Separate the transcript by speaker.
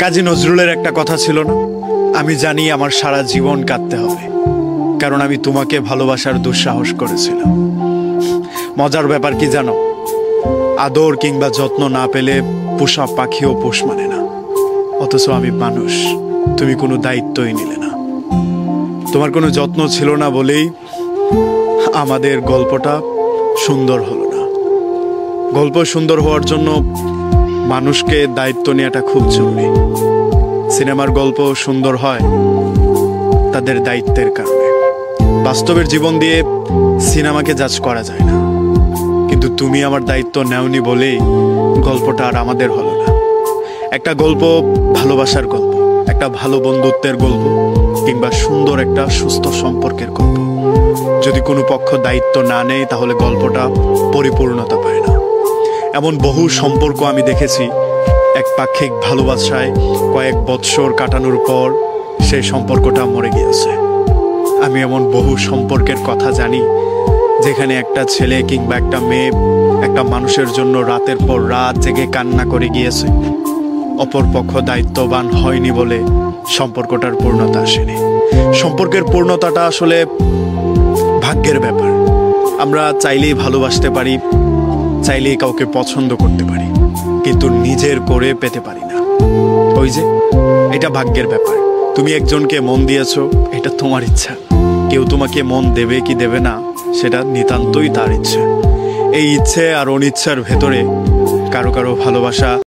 Speaker 1: কাজী নজরুলের একটা কথা ছিল না, আমি জানি আমার সারা জীবন কাঁদতে হবে, কারণ আমি তোমাকে ভালোবাসার দুঃসাহস করেছিলাম। মজার ব্যাপার কি জানো, আদর কিংবা যত্ন না পেলে পোষা পাখিও পোষ মানে না। অথচ আমি মানুষ, তুমি কোনো দায়িত্বই নিলে না। তোমার কোনো যত্ন ছিল না বলেই আমাদের গল্পটা সুন্দর হলো না। গল্প সুন্দর হওয়ার জন্য মানুষকে দায়িত্ব নেওয়াটা খুব জরুরি। সিনেমার গল্প সুন্দর হয় তাদের দায়িত্বের কারণে। বাস্তবের জীবন দিয়ে সিনেমাকে জাজ করা যায় না, কিন্তু তুমি আমার দায়িত্ব নেওনি বলেই গল্পটা আর আমাদের হলো না। একটা গল্প ভালোবাসার গল্প, একটা ভালো বন্ধুত্বের গল্প, কিংবা সুন্দর একটা সুস্থ সম্পর্কের গল্প। যদি কোনো পক্ষ দায়িত্ব না নেয় তাহলে গল্পটা পরিপূর্ণতা পায় না। এমন বহু সম্পর্ক আমি দেখেছি, একপাক্ষিক ভালোবাসায় কয়েক বৎসর কাটানোর পর সেই সম্পর্কটা মরে গিয়েছে। আমি এমন বহু সম্পর্কের কথা জানি যেখানে একটা ছেলে কিংবা একটা মেয়ে একটা মানুষের জন্য রাতের পর রাত জেগে কান্না করে গিয়েছে। অপরপক্ষ দায়িত্ববান হয়নি বলে সম্পর্কটার পূর্ণতা আসেনি। সম্পর্কের পূর্ণতাটা আসলে ভাগ্যের ব্যাপার। আমরা চাইলেই ভালোবাসতে পারি, চাইলেই কাউকে পছন্দ করতে পারি, কিন্তু নিজের করে পেতে পারি না। ওই যে, এটা ভাগ্যের ব্যাপার। তুমি একজনকে মন দিয়েছো, এটা তোমার ইচ্ছা। কেউ তোমাকে মন দেবে কি দেবে না সেটা নিতান্তই তার ইচ্ছে। এই ইচ্ছে আর অনিচ্ছার ভেতরে কারো কারো ভালোবাসা